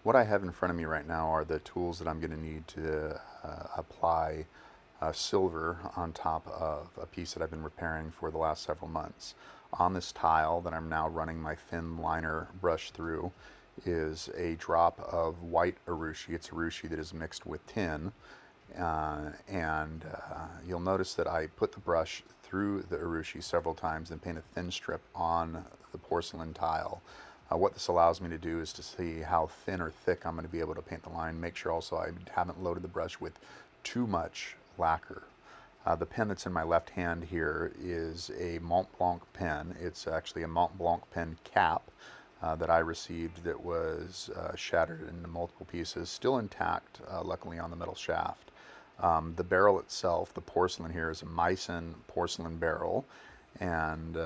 What I have in front of me right now are the tools that I'm going to need to apply silver on top of a piece that I've been repairing for the last several months. On this tile that I'm now running my thin liner brush through is a drop of white urushi. It's urushi that is mixed with tin. You'll notice that I put the brush through the urushi several times and paint a thin strip on the porcelain tile. What this allows me to do is to see how thin or thick I'm going to be able to paint the line. Make sure also I haven't loaded the brush with too much lacquer. The pen that's in my left hand here is a Montblanc pen. It's actually a Montblanc pen cap that I received that was shattered into multiple pieces, still intact, luckily on the metal shaft. The barrel itself, the porcelain here, is a Meissen porcelain barrel, and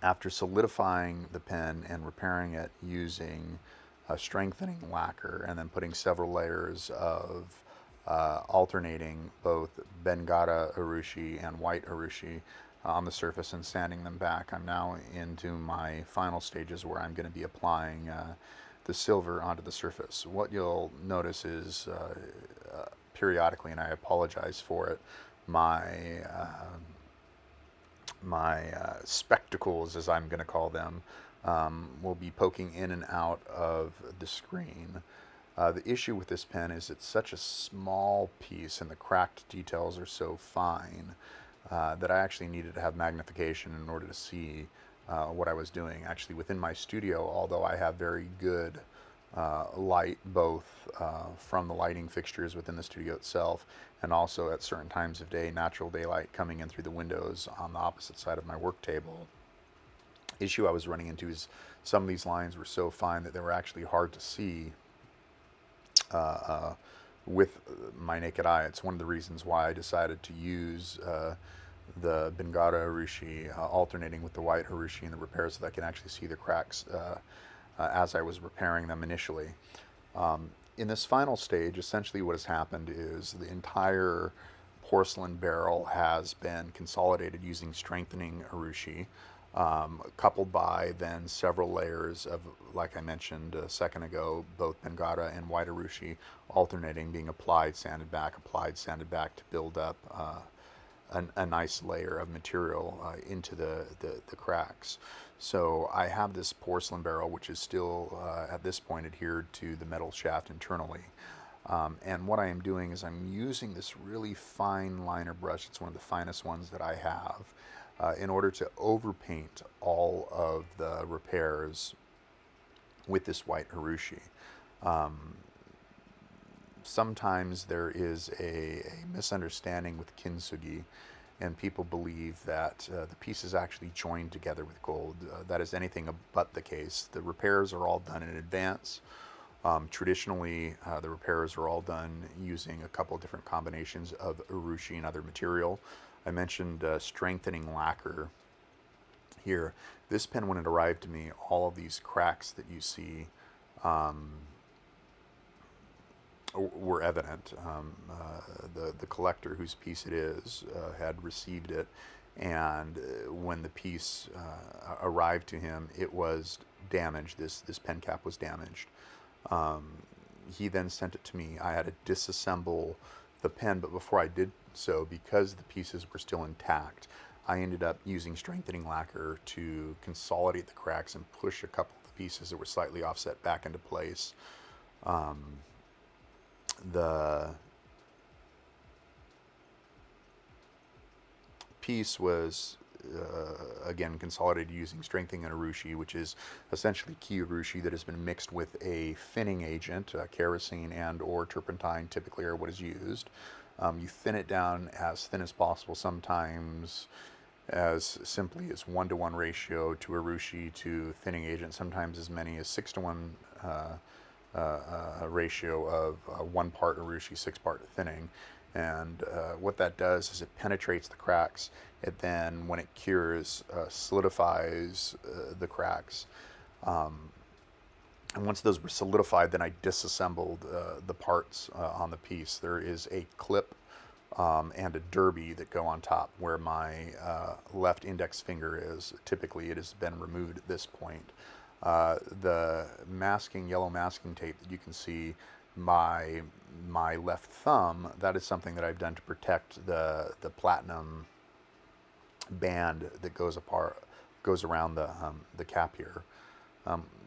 after solidifying the pen and repairing it using a strengthening lacquer and then putting several layers of alternating both Bengata urushi and white urushi on the surface and sanding them back, I'm now into my final stages where I'm going to be applying the silver onto the surface. What you'll notice is periodically, and I apologize for it, my spectacles, as I'm going to call them, will be poking in and out of the screen. The issue with this pen is it's such a small piece and the cracked details are so fine that I actually needed to have magnification in order to see what I was doing. Actually, within my studio, although I have very good light, both from the lighting fixtures within the studio itself and also at certain times of day, natural daylight coming in through the windows on the opposite side of my work table. Issue I was running into is some of these lines were so fine that they were actually hard to see with my naked eye. It's one of the reasons why I decided to use the Bengata urushi alternating with the white urushi in the repairs so that I can actually see the cracks as I was repairing them initially. In this final stage, essentially what has happened is the entire porcelain barrel has been consolidated using strengthening urushi, coupled by then several layers of, like I mentioned a second ago, both Bengata and white urushi alternating, being applied, sanded back to build up a nice layer of material into the cracks. So I have this porcelain barrel, which is still at this point adhered to the metal shaft internally. And what I am doing is I'm using this really fine liner brush. It's one of the finest ones that I have in order to overpaint all of the repairs with this white urushi. Sometimes there is a misunderstanding with Kintsugi, and people believe that the piece is actually joined together with gold. That is anything but the case. The repairs are all done in advance. Traditionally, the repairs are all done using a couple of different combinations of urushi and other material. I mentioned strengthening lacquer here. This pen, when it arrived to me, all of these cracks that you see were evident. The collector whose piece it is had received it, and when the piece arrived to him, it was damaged. This pen cap was damaged. He then sent it to me. I had to disassemble the pen, but before I did so, because the pieces were still intact, I ended up using strengthening lacquer to consolidate the cracks and push a couple of the pieces that were slightly offset back into place. The piece was again consolidated using strengthening urushi, which is essentially key urushi that has been mixed with a thinning agent, kerosene and or turpentine typically are what is used. You thin it down as thin as possible, sometimes as simply as 1-to-1 ratio to urushi to thinning agent, sometimes as many as 6-to-1 ratio of 1 part urushi, 6 part thinning. And what that does is it penetrates the cracks. It then, when it cures, solidifies the cracks. And once those were solidified, then I disassembled the parts on the piece. There is a clip and a derby that go on top where my left index finger is. Typically, it has been removed at this point. The yellow masking tape that you can see by my left thumb, that is something that I've done to protect the platinum band that goes around the cap here.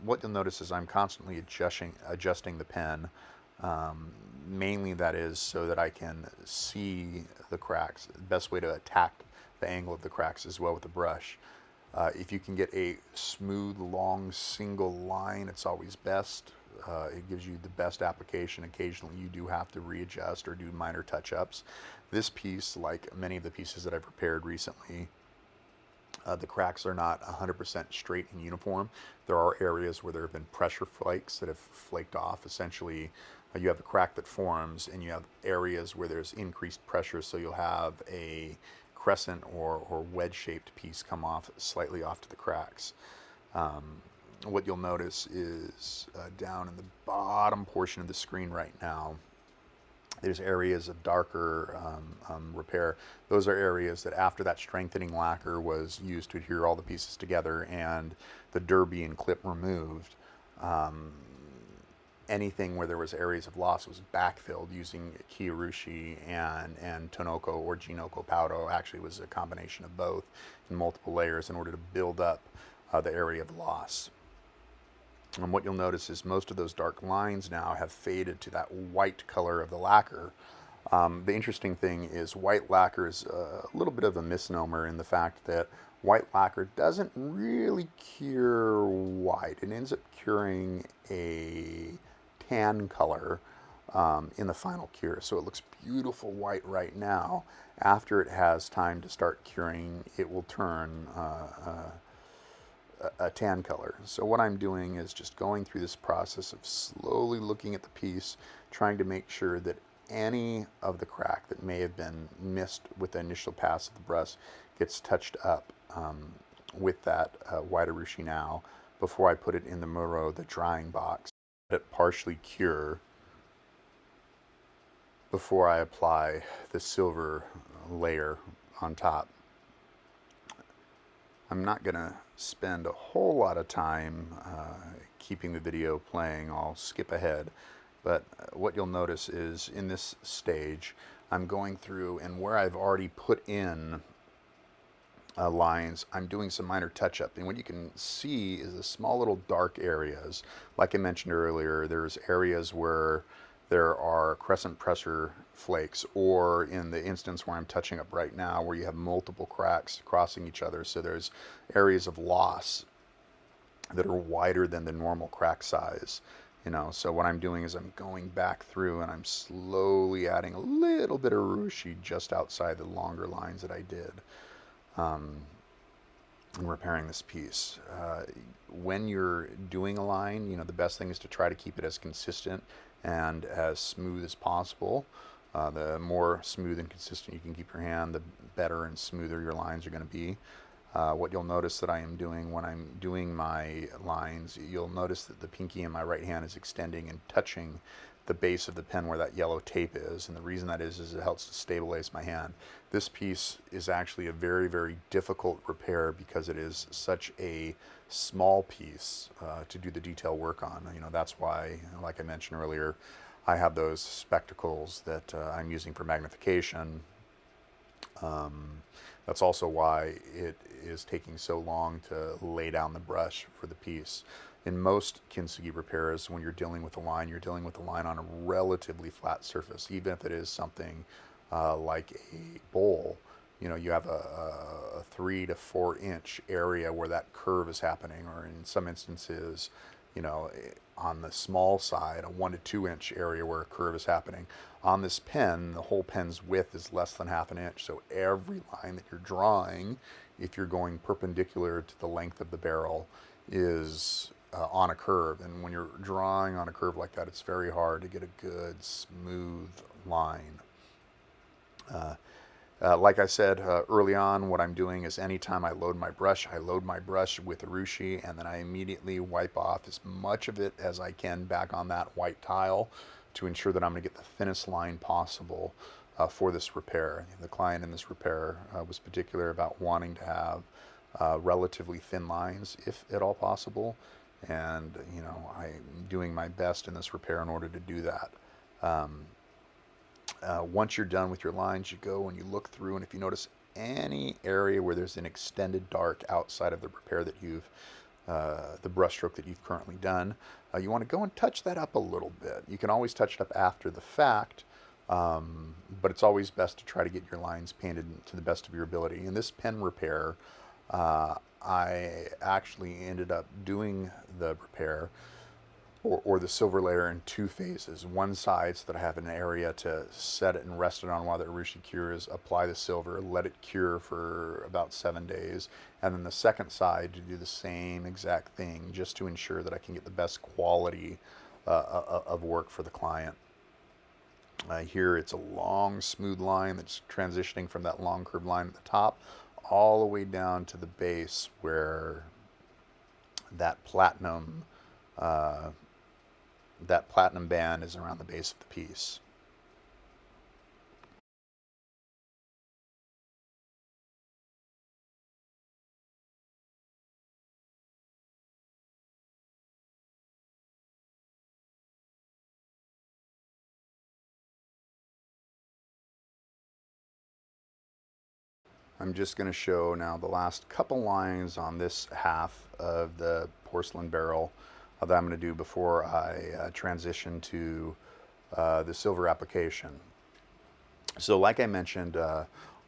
What you'll notice is I'm constantly adjusting the pen. Mainly that is so that I can see the cracks. The best way to attack the angle of the cracks is well with the brush. If you can get a smooth, long, single line, it's always best. It gives you the best application. Occasionally you do have to readjust or do minor touch-ups. This piece, like many of the pieces that I've prepared recently, the cracks are not 100% straight and uniform. There are areas where there have been pressure flakes that have flaked off. Essentially, you have a crack that forms, and you have areas where there's increased pressure, so you'll have a crescent or wedge-shaped piece come off slightly off to the cracks. What you'll notice is down in the bottom portion of the screen right now, there's areas of darker repair. Those are areas that after that strengthening lacquer was used to adhere all the pieces together and the derby and clip removed, anything where there was areas of loss was backfilled using urushi and tonoko or jinoko powder. Actually, it was a combination of both in multiple layers in order to build up the area of loss. And what you'll notice is most of those dark lines now have faded to that white color of the lacquer. The interesting thing is white lacquer is a little bit of a misnomer in the fact that white lacquer doesn't really cure white. It ends up curing a tan color in the final cure. So it looks beautiful white right now. After it has time to start curing, it will turn a tan color. So what I'm doing is just going through this process of slowly looking at the piece, trying to make sure that any of the crack that may have been missed with the initial pass of the brush gets touched up with that white urushi now before I put it in the muro, the drying box. Let it partially cure before I apply the silver layer on top. I'm not going to spend a whole lot of time keeping the video playing. I'll skip ahead. But what you'll notice is in this stage, I'm going through, and where I've already put in lines, I'm doing some minor touch-up. And what you can see is the small little dark areas. Like I mentioned earlier, there's areas where there are crescent pressure flakes, or in the instance where I'm touching up right now, where you have multiple cracks crossing each other. So there's areas of loss that are wider than the normal crack size. So what I'm doing is I'm going back through and I'm slowly adding a little bit of urushi just outside the longer lines that I did and repairing this piece. When you're doing a line, the best thing is to try to keep it as consistent and as smooth as possible. The more smooth and consistent you can keep your hand, the better and smoother your lines are going to be. What you'll notice that I am doing when I'm doing my lines, you'll notice that the pinky in my right hand is extending and touching the base of the pen where that yellow tape is. And the reason that is it helps to stabilize my hand. This piece is actually a very, very difficult repair because it is such a small piece to do the detail work on. That's why, like I mentioned earlier, I have those spectacles that I'm using for magnification. That's also why it is taking so long to lay down the brush for the piece. In most Kintsugi repairs, when you're dealing with a line, you're dealing with a line on a relatively flat surface. Even if it is something like a bowl, you have a 3 to 4 inch area where that curve is happening, or in some instances, on the small side, a 1 to 2 inch area where a curve is happening. On this pen, the whole pen's width is less than ½ an inch, so every line that you're drawing, if you're going perpendicular to the length of the barrel, is on a curve. And when you're drawing on a curve like that, it's very hard to get a good, smooth line. Like I said early on, what I'm doing is anytime I load my brush with urushi, and then I immediately wipe off as much of it as I can back on that white tile to ensure that I'm going to get the thinnest line possible for this repair. The client in this repair was particular about wanting to have relatively thin lines, if at all possible. And, you know, I'm doing my best in this repair in order to do that. Um, Once you're done with your lines, you go and you look through, and if you notice any area where there's an extended dark outside of the repair that you've, the brush stroke that you've currently done, you want to go and touch that up a little bit. You can always touch it up after the fact, but it's always best to try to get your lines painted to the best of your ability. In this pen repair, I actually ended up doing the repair or the silver layer in two phases. One side so that I have an area to set it and rest it on while the urushi cures, apply the silver, let it cure for about 7 days, and then the second side to do the same exact thing just to ensure that I can get the best quality of work for the client. Here it's a long smooth line that's transitioning from that long curved line at the top all the way down to the base where that platinum uh, that platinum band is around the base of the piece. I'm just going to show now the last couple lines on this half of the porcelain barrel that I'm going to do before I transition to the silver application. So like I mentioned,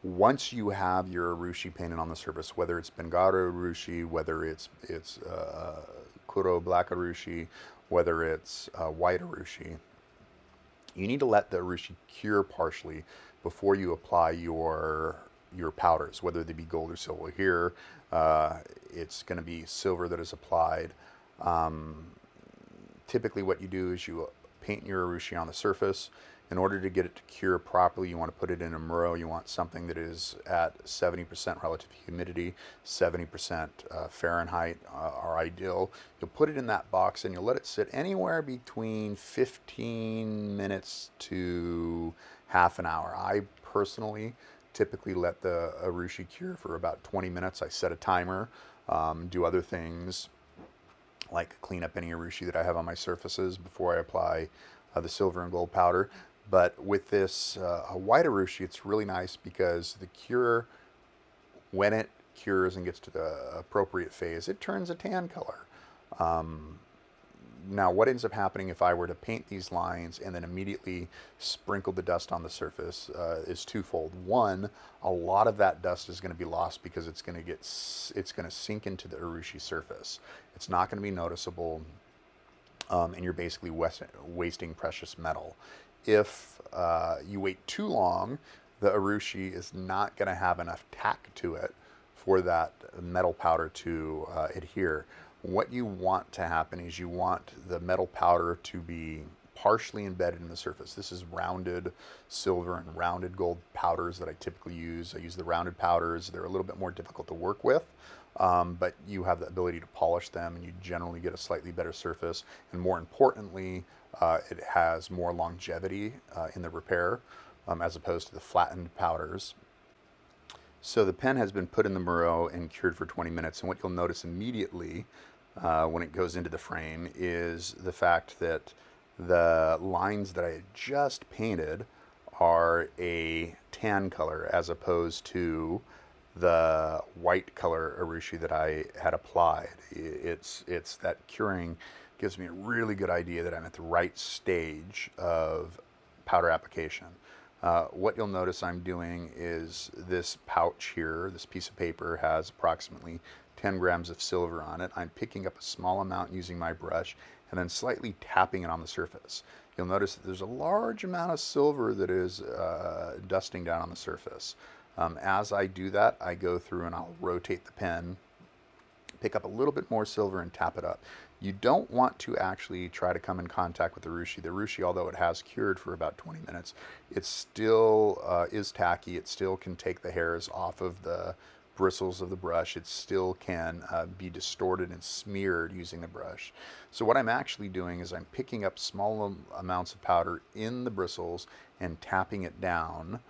once you have your urushi painted on the surface, whether it's Bengara urushi, whether it's Kuro black urushi, whether it's white urushi, you need to let the urushi cure partially before you apply your powders, whether they be gold or silver. Here, it's going to be silver that is applied. Um, Typically, what you do is you paint your urushi on the surface. In order to get it to cure properly, you want to put it in a muro. You want something that is at 70% relative humidity, 70% Fahrenheit are ideal. You'll put it in that box and you'll let it sit anywhere between 15 minutes to half an hour. I personally typically let the urushi cure for about 20 minutes. I set a timer, do other things like clean up any urushi that I have on my surfaces before I apply the silver and gold powder. But with this white urushi, it's really nice because the cure, when it cures and gets to the appropriate phase, it turns a tan color. Um, Now, what ends up happening if I were to paint these lines and then immediately sprinkle the dust on the surface is twofold. One, a lot of that dust is going to be lost because it's going to sink into the urushi surface. It's not going to be noticeable, and you're basically wasting precious metal. If you wait too long, the urushi is not going to have enough tack to it for that metal powder to adhere. What you want to happen is you want the metal powder to be partially embedded in the surface. This is rounded silver and rounded gold powders that I typically use. I use the rounded powders. They're a little bit more difficult to work with, but you have the ability to polish them and you generally get a slightly better surface. And more importantly, it has more longevity in the repair as opposed to the flattened powders. So the pen has been put in the muro and cured for 20 minutes, and what you'll notice immediately when it goes into the frame is the fact that the lines that I had just painted are a tan color as opposed to the white color urushi that I had applied. It's that curing gives me a really good idea that I'm at the right stage of powder application. What you'll notice I'm doing is this pouch here, this piece of paper has approximately 10 grams of silver on it. I'm picking up a small amount using my brush and then slightly tapping it on the surface. You'll notice that there's a large amount of silver that is dusting down on the surface. As I do that, I go through and I'll rotate the pen, pick up a little bit more silver and tap it up. You don't want to actually try to come in contact with the urushi. The urushi, although it has cured for about 20 minutes, it still is tacky. It still can take the hairs off of the bristles of the brush. It still can be distorted and smeared using the brush. So what I'm actually doing is I'm picking up small amounts of powder in the bristles and tapping it down,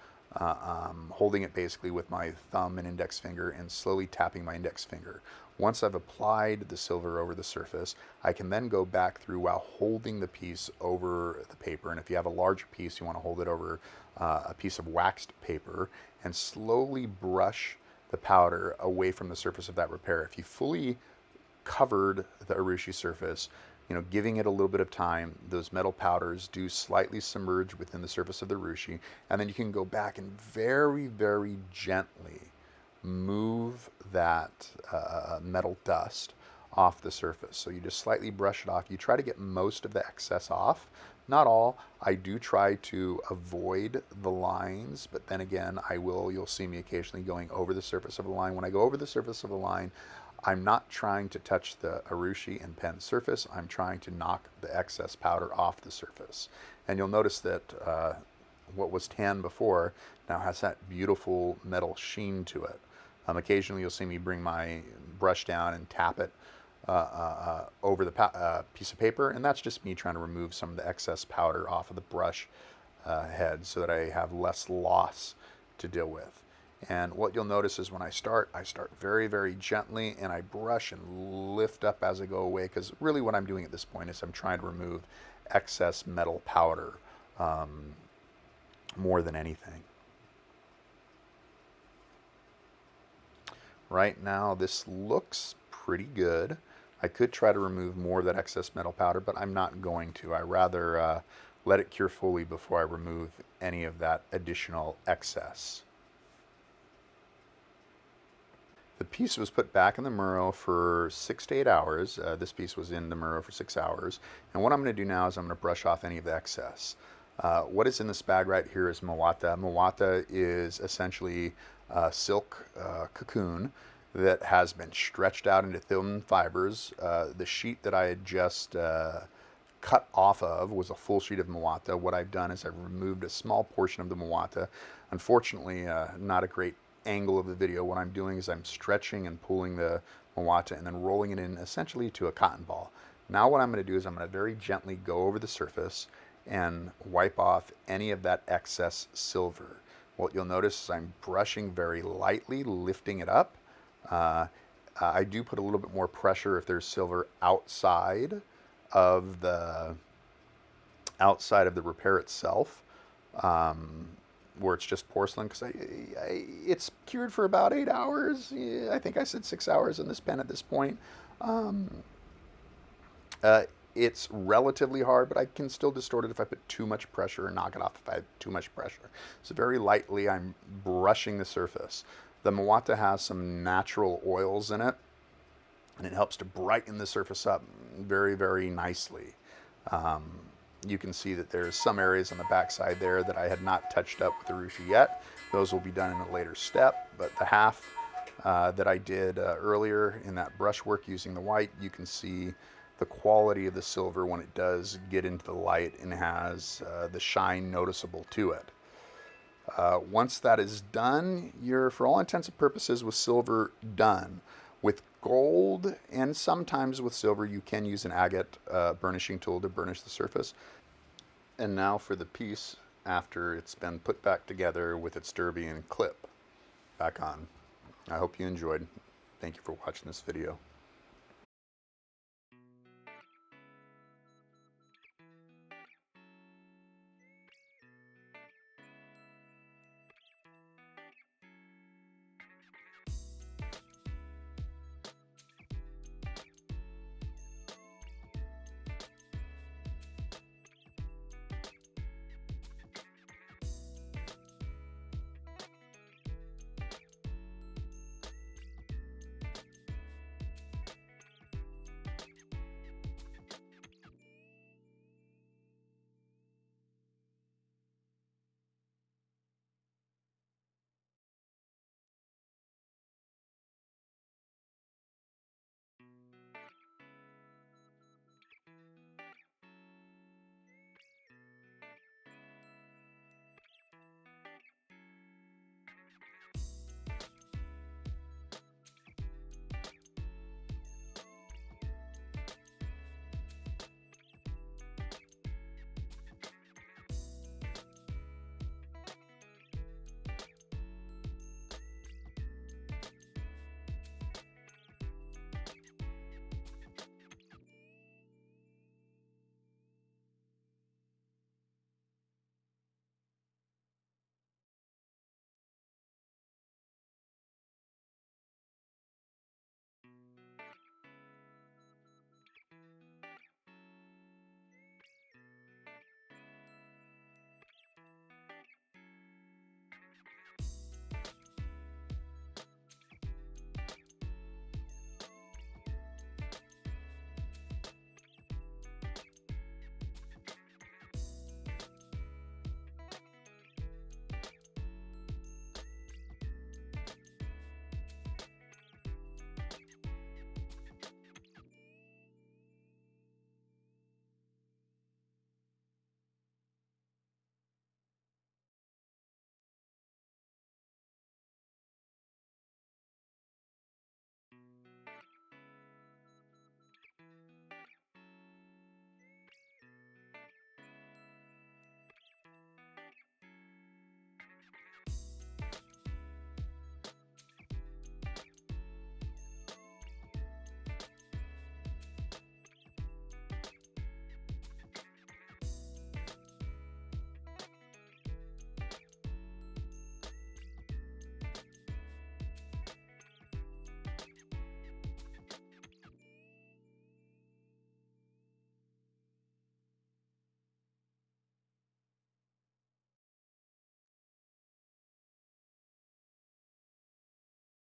holding it basically with my thumb and index finger and slowly tapping my index finger. Once I've applied the silver over the surface, I can then go back through while holding the piece over the paper. And if you have a larger piece, you want to hold it over a piece of waxed paper and slowly brush the powder away from the surface of that repair. If you fully covered the urushi surface, giving it a little bit of time, those metal powders do slightly submerge within the surface of the urushi, and then you can go back and very, very gently move that metal dust off the surface. So you just slightly brush it off. You try to get most of the excess off. Not all. I do try to avoid the lines, but then again, you'll see me occasionally going over the surface of the line. When I go over the surface of the line, I'm not trying to touch the urushi and pen surface. I'm trying to knock the excess powder off the surface. And you'll notice that what was tan before now has that beautiful metal sheen to it. Occasionally you'll see me bring my brush down and tap it over the piece of paper, and that's just me trying to remove some of the excess powder off of the brush head so that I have less loss to deal with. And what you'll notice is when I start very, very gently, and I brush and lift up as I go away, because really what I'm doing at this point is I'm trying to remove excess metal powder more than anything. Right now this looks pretty good. I could try to remove more of that excess metal powder, but I'm not going to. I rather let it cure fully before I remove any of that additional excess. The piece was put back in the Muro for 6 to 8 hours. This piece was in the Muro for 6 hours. And what I'm going to do now is I'm going to brush off any of the excess. What is in this bag right here is mawata. Mawata is essentially silk cocoon that has been stretched out into thin fibers. The sheet that I had just cut off of was a full sheet of mawata. What I've done is I've removed a small portion of the mawata. Unfortunately, not a great angle of the video. What I'm doing is I'm stretching and pulling the mawata and then rolling it in essentially to a cotton ball. Now what I'm going to do is I'm going to very gently go over the surface and wipe off any of that excess silver. What you'll notice is I'm brushing very lightly, lifting it up. I do put a little bit more pressure if there's silver outside of the repair itself, where it's just porcelain, because it's cured for about 8 hours. Yeah, I think I said 6 hours in this pen at this point. It's relatively hard, but I can still distort it if I put too much pressure, or knock it off if I have too much pressure. So very lightly I'm brushing the surface. The mawata has some natural oils in it, and it helps to brighten the surface up very, very nicely. You can see that there's some areas on the back side there that I had not touched up with the urushi yet. Those will be done in a later step, but the half that I did earlier in that brushwork using the white, you can see the quality of the silver when it does get into the light and has the shine noticeable to it. Once that is done, you're, for all intents and purposes, with silver done. With gold and sometimes with silver, you can use an agate burnishing tool to burnish the surface. And now for the piece after it's been put back together with its derby and clip back on. I hope you enjoyed. Thank you for watching this video.